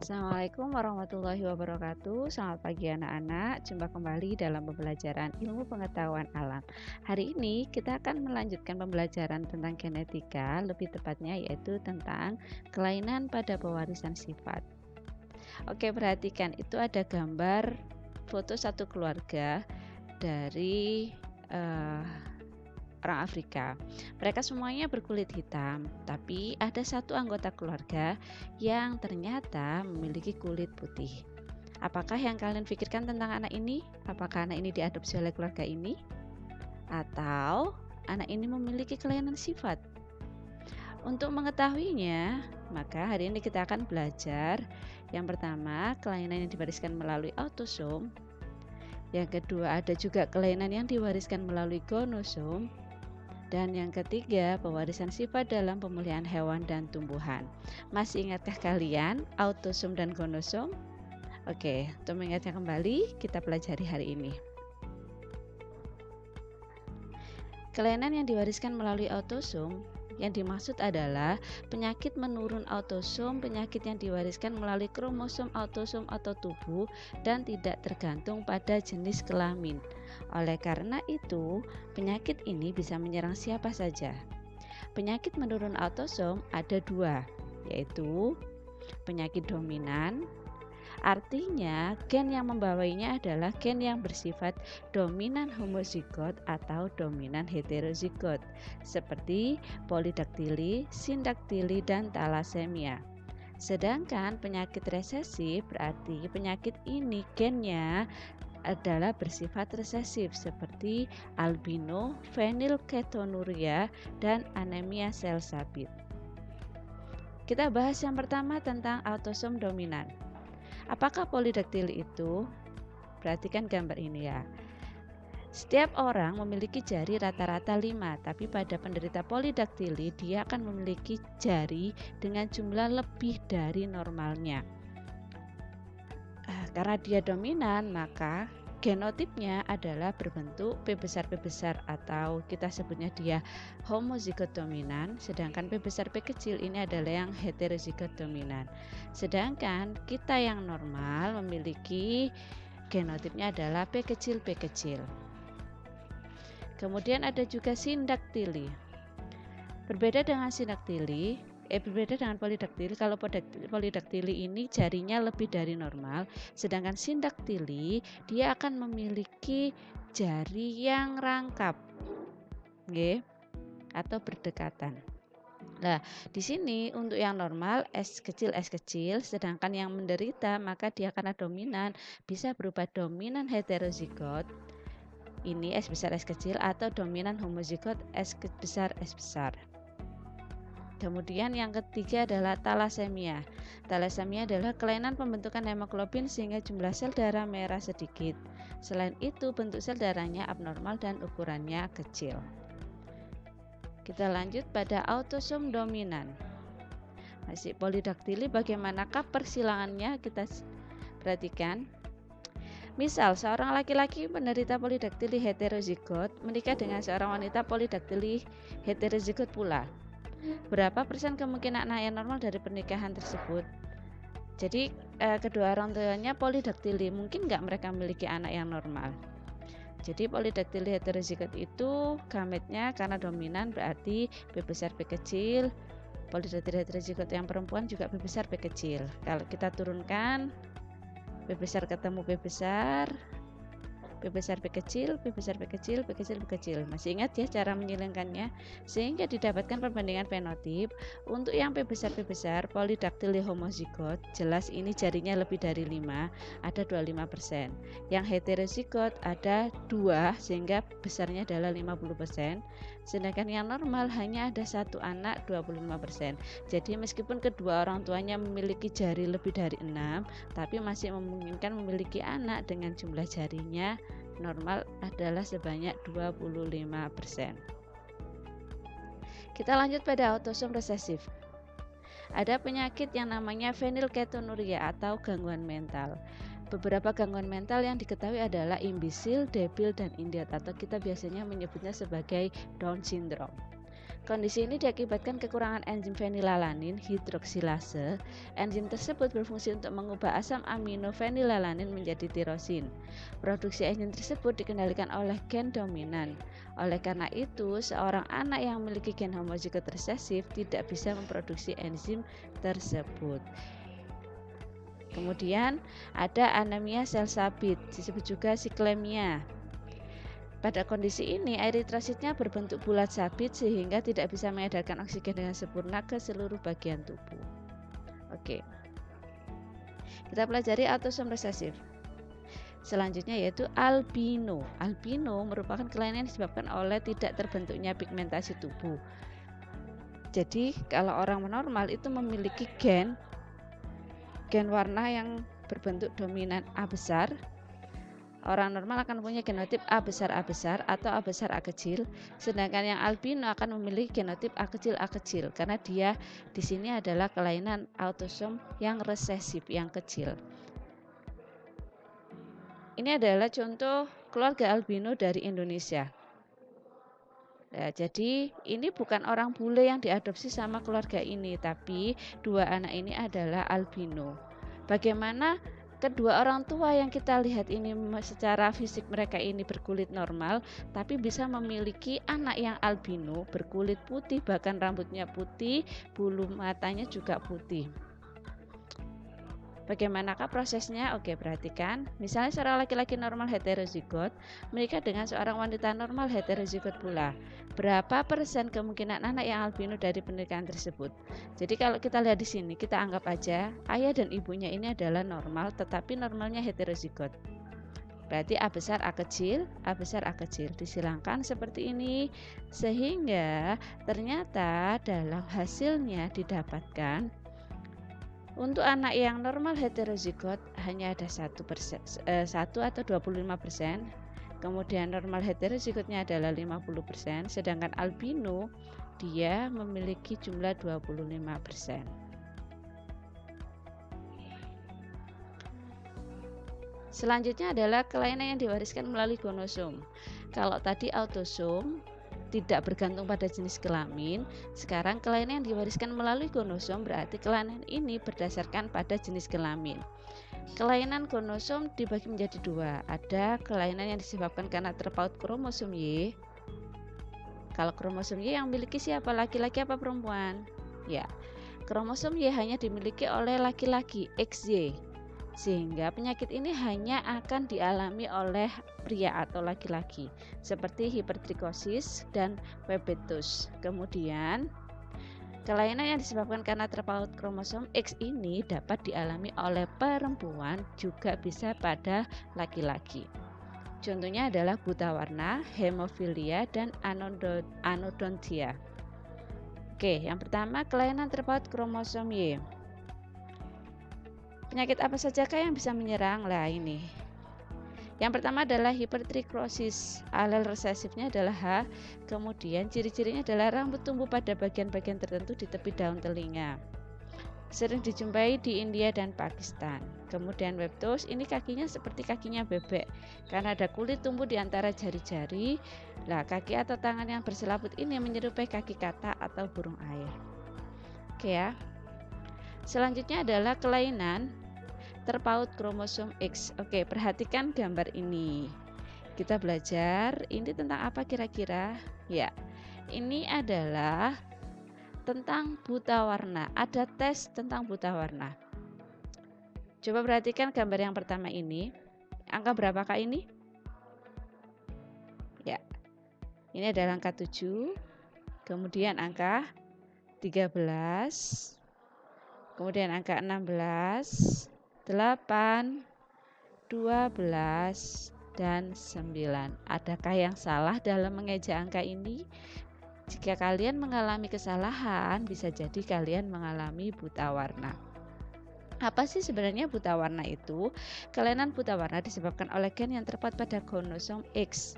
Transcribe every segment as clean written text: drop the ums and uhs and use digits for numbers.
Assalamualaikum warahmatullahi wabarakatuh. Selamat pagi anak-anak. Jumpa kembali dalam pembelajaran ilmu pengetahuan alam. Hari ini kita akan melanjutkan pembelajaran tentang genetika, lebih tepatnya yaitu tentang kelainan pada pewarisan sifat. Oke, perhatikan itu ada gambar foto satu keluarga dari orang Afrika. Mereka semuanya berkulit hitam, tapi ada satu anggota keluarga yang ternyata memiliki kulit putih. Apakah yang kalian pikirkan tentang anak ini? Apakah anak ini diadopsi oleh keluarga ini? Atau anak ini memiliki kelainan sifat? Untuk mengetahuinya, maka hari ini kita akan belajar yang pertama, kelainan yang diwariskan melalui autosom. Yang kedua, ada juga kelainan yang diwariskan melalui gonosom. Dan yang ketiga, pewarisan sifat dalam pemulihan hewan dan tumbuhan. Masih ingatkah kalian autosom dan gonosom? Oke, untuk mengingatnya kembali, kita pelajari hari ini. Kelainan yang diwariskan melalui autosom yang dimaksud adalah penyakit menurun autosom, penyakit yang diwariskan melalui kromosom autosom atau tubuh dan tidak tergantung pada jenis kelamin. Oleh karena itu, penyakit ini bisa menyerang siapa saja. Penyakit menurun autosom ada dua, yaitu penyakit dominan. Artinya, gen yang membawainya adalah gen yang bersifat dominan homozigot atau dominan heterozigot, seperti polidaktili, sindaktili, dan talasemia. Sedangkan penyakit resesif berarti penyakit ini gennya adalah bersifat resesif seperti albino, fenilketonuria, dan anemia sel sabit. Kita bahas yang pertama tentang autosom dominan. Apakah polidaktili itu? Perhatikan gambar ini ya. Setiap orang memiliki jari rata-rata 5, tapi pada penderita polidaktili dia akan memiliki jari dengan jumlah lebih dari normalnya. Karena dia dominan, maka genotipnya adalah berbentuk P besar P besar atau kita sebutnya dia homozigot dominan, sedangkan P besar P kecil ini adalah yang heterozigot dominan. Sedangkan kita yang normal memiliki genotipnya adalah P kecil P kecil. Kemudian ada juga sindaktili. Berbeda dengan polidaktili, kalau polidaktili ini jarinya lebih dari normal, sedangkan sindaktili dia akan memiliki jari yang rangkap, atau berdekatan. Nah, di sini untuk yang normal S kecil, sedangkan yang menderita maka dia karena dominan bisa berupa dominan heterozigot, ini S besar S kecil, atau dominan homozigot S besar S besar. Kemudian yang ketiga adalah talasemia. Talasemia adalah kelainan pembentukan hemoglobin sehingga jumlah sel darah merah sedikit. Selain itu, bentuk sel darahnya abnormal dan ukurannya kecil. Kita lanjut pada autosom dominan. Masih polidaktili, bagaimanakah persilangannya? Kita perhatikan. Misal, seorang laki-laki penderita polidaktili heterozigot menikah dengan seorang wanita polidaktili heterozigot pula. Berapa persen kemungkinan anak yang normal dari pernikahan tersebut? Jadi kedua orang tuanya polidaktili, mungkin nggak mereka memiliki anak yang normal. Jadi polidaktili heterozigot itu gametnya karena dominan berarti P besar P kecil. Polidaktili heterozigot yang perempuan juga P besar P kecil. Kalau kita turunkan P besar ketemu P besar, P besar P kecil, P besar P kecil, P kecil P kecil. Masih ingat ya cara menyilingkannya? Sehingga didapatkan perbandingan fenotip. Untuk yang P besar polidaktili homozigot, jelas ini jarinya lebih dari 5, ada 25%. Yang heterozigot ada 2 sehingga besarnya adalah 50%. Sedangkan yang normal hanya ada satu anak 25%. Jadi meskipun kedua orang tuanya memiliki jari lebih dari 6, tapi masih memungkinkan memiliki anak dengan jumlah jarinya normal adalah sebanyak 25%. Kita lanjut pada autosom resesif. Ada penyakit yang namanya fenilketonuria atau gangguan mental. Beberapa gangguan mental yang diketahui adalah imbisil, debil, dan idiot atau kita biasanya menyebutnya sebagai Down syndrome. Kondisi ini diakibatkan kekurangan enzim fenilalanin hidroksilase. Enzim tersebut berfungsi untuk mengubah asam amino fenilalanin menjadi tirosin. Produksi enzim tersebut dikendalikan oleh gen dominan. Oleh karena itu, seorang anak yang memiliki gen homozigot resesif tidak bisa memproduksi enzim tersebut. Kemudian ada anemia sel sabit, disebut juga siklemia. Pada kondisi ini, eritrositnya berbentuk bulat sabit sehingga tidak bisa mengedarkan oksigen dengan sempurna ke seluruh bagian tubuh. Oke. Kita pelajari autosom resesif. Selanjutnya yaitu albino. Albino merupakan kelainan yang disebabkan oleh tidak terbentuknya pigmentasi tubuh. Jadi, kalau orang normal itu memiliki gen warna yang berbentuk dominan A besar. Orang normal akan mempunyai genotip A besar atau A besar A kecil, sedangkan yang albino akan memiliki genotip A kecil karena dia di sini adalah kelainan autosom yang resesif yang kecil. Ini adalah contoh keluarga albino dari Indonesia. Ya, jadi ini bukan orang bule yang diadopsi sama keluarga ini, tapi dua anak ini adalah albino. Bagaimana kedua orang tua yang kita lihat ini secara fisik mereka ini berkulit normal, tapi bisa memiliki anak yang albino, berkulit putih, bahkan rambutnya putih, bulu matanya juga putih. Bagaimanakah prosesnya? Oke, perhatikan. Misalnya seorang laki-laki normal heterozigot menikah dengan seorang wanita normal heterozigot pula. Berapa persen kemungkinan anak yang albino dari pernikahan tersebut? Jadi kalau kita lihat di sini, kita anggap aja ayah dan ibunya ini adalah normal, tetapi normalnya heterozigot. Berarti A besar A kecil, A besar A kecil. Disilangkan seperti ini, sehingga ternyata dalam hasilnya didapatkan untuk anak yang normal heterozigot hanya ada 1 atau 25%. Kemudian normal heterozigotnya adalah 50%, sedangkan albino dia memiliki jumlah 25%. Selanjutnya adalah kelainan yang diwariskan melalui gonosom. Kalau tadi autosom tidak bergantung pada jenis kelamin, sekarang kelainan yang diwariskan melalui gonosom berarti kelainan ini berdasarkan pada jenis kelamin. Kelainan gonosom dibagi menjadi dua. Ada kelainan yang disebabkan karena terpaut kromosom Y. Kalau kromosom Y yang memiliki siapa? Laki-laki apa perempuan? Ya, kromosom Y hanya dimiliki oleh laki-laki XY. Sehingga penyakit ini hanya akan dialami oleh pria atau laki-laki seperti hipertrikosis dan Webetus. Kemudian kelainan yang disebabkan karena terpaut kromosom X ini dapat dialami oleh perempuan, juga bisa pada laki-laki. Contohnya adalah buta warna, hemofilia, dan anodontia. Oke, yang pertama kelainan terpaut kromosom Y. Penyakit apa sajakah yang bisa menyerang? Lah ini. Yang pertama adalah hipertrikosis. Alel resesifnya adalah H. Kemudian ciri-cirinya adalah rambut tumbuh pada bagian-bagian tertentu di tepi daun telinga. Sering dijumpai di India dan Pakistan. Kemudian Webetus, ini kakinya seperti kakinya bebek karena ada kulit tumbuh di antara jari-jari. Lah, kaki atau tangan yang berselaput ini menyerupai kaki katak atau burung air. Oke ya. Selanjutnya adalah kelainan terpaut kromosom X. Oke, perhatikan gambar ini. Kita belajar ini tentang apa kira-kira? Ya, ini adalah tentang buta warna. Ada tes tentang buta warna. Coba perhatikan gambar yang pertama ini. Angka berapakah ini? Ya, ini adalah angka 7. Kemudian angka 13. Kemudian angka 16. 8, 12, dan 9. Adakah yang salah dalam mengeja angka ini? Jika kalian mengalami kesalahan, bisa jadi kalian mengalami buta warna. Apa sih sebenarnya buta warna itu? Kelainan buta warna disebabkan oleh gen yang terpaut pada kromosom X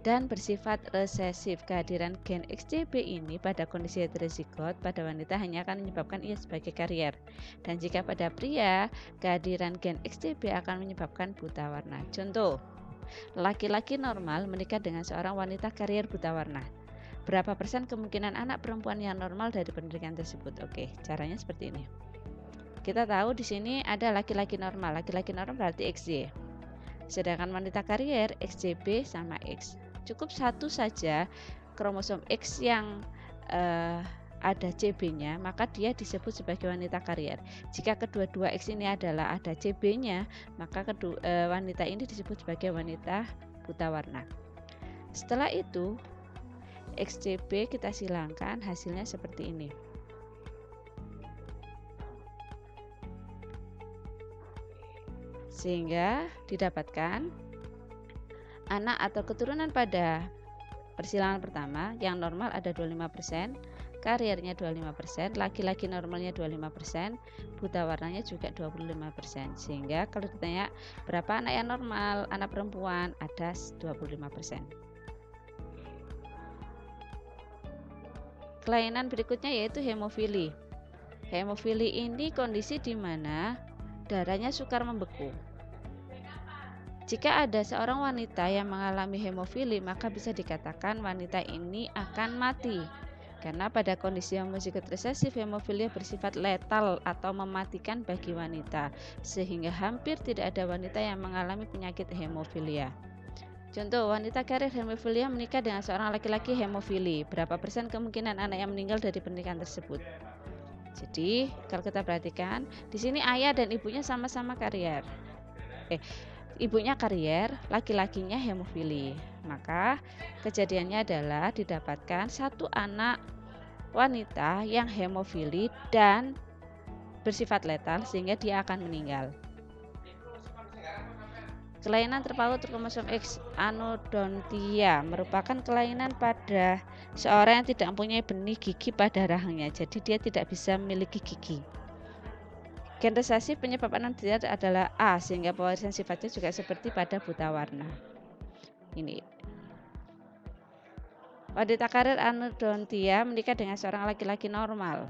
dan bersifat resesif. Kehadiran gen XCB ini pada kondisi heterozigot pada wanita hanya akan menyebabkan ia sebagai karier. Dan jika pada pria, kehadiran gen XCB akan menyebabkan buta warna. Contoh, laki-laki normal menikah dengan seorang wanita karier buta warna. berapa persen kemungkinan anak perempuan yang normal dari pendidikan tersebut? Oke, caranya seperti ini. Kita tahu di sini ada laki-laki normal. Laki-laki normal berarti XY. Sedangkan wanita karier XJB sama X. Cukup satu saja kromosom X yang ada CB-nya, maka dia disebut sebagai wanita karier. Jika kedua-dua X ini adalah ada CB-nya, maka wanita ini disebut sebagai wanita buta warna. Setelah itu XJB kita silangkan, hasilnya seperti ini. Sehingga didapatkan anak atau keturunan pada persilangan pertama yang normal ada 25%, kariernya 25%, laki-laki normalnya 25%, buta warnanya juga 25%. Sehingga kalau ditanya berapa anak yang normal, anak perempuan, ada 25%. Kelainan berikutnya yaitu hemofili. Hemofili ini kondisi di mana darahnya sukar membeku. Jika ada seorang wanita yang mengalami hemofili, maka bisa dikatakan wanita ini akan mati. Karena pada kondisi homozigot resesif, hemofilia bersifat letal atau mematikan bagi wanita, sehingga hampir tidak ada wanita yang mengalami penyakit hemofilia. Contoh, wanita karier hemofilia menikah dengan seorang laki-laki hemofili. Berapa persen kemungkinan anak yang meninggal dari pernikahan tersebut? Jadi, kalau kita perhatikan, di sini ayah dan ibunya sama-sama karier. Ibunya karier, laki-lakinya hemofili. Maka kejadiannya adalah didapatkan satu anak wanita yang hemofili dan bersifat letal sehingga dia akan meninggal. Kelainan terpaut kromosom X anodontia merupakan kelainan pada seorang yang tidak mempunyai benih gigi pada rahangnya, jadi dia tidak bisa memiliki gigi. Gen resesif penyebab anodontia adalah A, sehingga pewarisan sifatnya juga seperti pada buta warna. Ini wanita karier anodontia menikah dengan seorang laki-laki normal.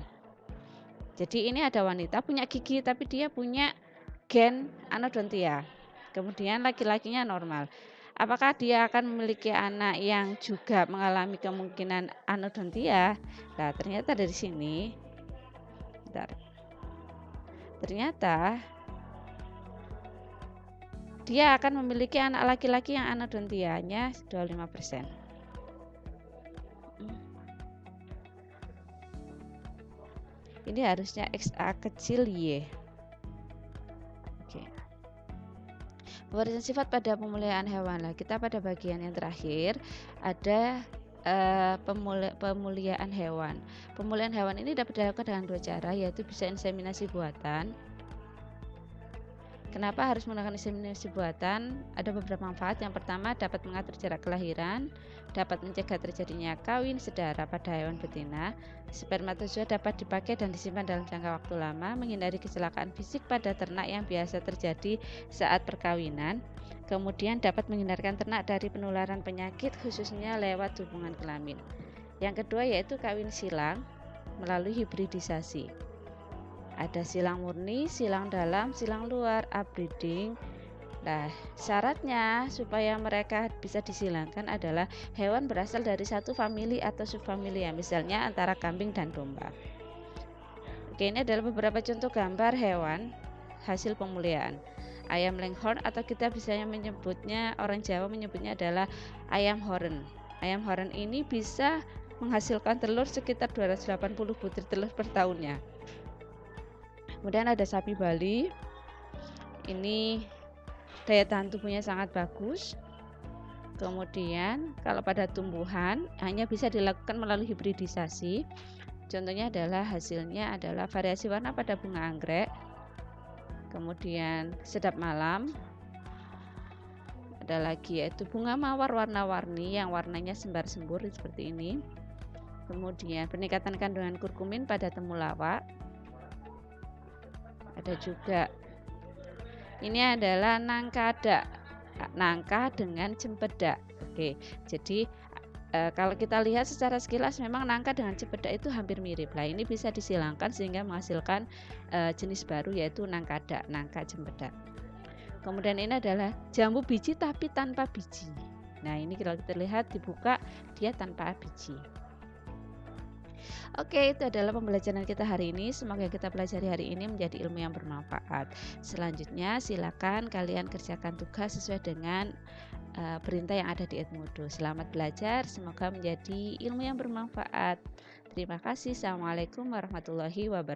Jadi ini ada wanita punya gigi tapi dia punya gen anodontia. Kemudian laki-lakinya normal. Apakah dia akan memiliki anak yang juga mengalami kemungkinan anodontia? Nah, ternyata dari sini ternyata dia akan memiliki anak laki-laki yang anodontianya 25%. Ini harusnya XA kecil Y. Oke. Pewarisan sifat pada pemuliaan hewan. Lah, kita pada bagian yang terakhir ada pemuliaan hewan. Pemuliaan hewan ini dapat dilakukan dengan dua cara, yaitu bisa inseminasi buatan. Kenapa harus menggunakan inseminasi buatan? Ada beberapa manfaat. Yang pertama, dapat mengatur jarak kelahiran, dapat mencegah terjadinya kawin sedara pada hewan betina. Spermatozoa dapat dipakai dan disimpan dalam jangka waktu lama, menghindari kecelakaan fisik pada ternak yang biasa terjadi saat perkawinan. Kemudian dapat menghindarkan ternak dari penularan penyakit khususnya lewat hubungan kelamin. Yang kedua yaitu kawin silang melalui hibridisasi. Ada silang murni, silang dalam, silang luar, upbreeding. Nah, syaratnya supaya mereka bisa disilangkan adalah hewan berasal dari satu famili atau subfamilia, misalnya antara kambing dan domba. Oke, ini adalah beberapa contoh gambar hewan hasil pemuliaan. Ayam Leghorn atau kita bisa menyebutnya, orang Jawa menyebutnya adalah ayam horn. Ayam horn ini bisa menghasilkan telur sekitar 280 butir telur per tahunnya. Kemudian ada sapi Bali. Ini daya tahan tubuhnya sangat bagus. Kemudian kalau pada tumbuhan hanya bisa dilakukan melalui hibridisasi. Contohnya adalah hasilnya adalah variasi warna pada bunga anggrek. Kemudian sedap malam. Ada lagi yaitu bunga mawar warna-warni yang warnanya sembar-sembur seperti ini. Kemudian peningkatan kandungan kurkumin pada temulawak. Ada juga ini adalah nangkada, nangka dengan cempedak. Oke, jadi kalau kita lihat secara sekilas memang nangka dengan cempedak itu hampir mirip. Nah, ini bisa disilangkan sehingga menghasilkan jenis baru yaitu nangkada, nangka cempedak. Kemudian ini adalah jambu biji tapi tanpa biji. Nah, ini kalau kita lihat dibuka dia tanpa biji. Oke, itu adalah pembelajaran kita hari ini. Semoga yang kita pelajari hari ini menjadi ilmu yang bermanfaat. Selanjutnya, silakan kalian kerjakan tugas sesuai dengan perintah yang ada di Edmodo. Selamat belajar, semoga menjadi ilmu yang bermanfaat. Terima kasih. Assalamualaikum warahmatullahi wabarakatuh.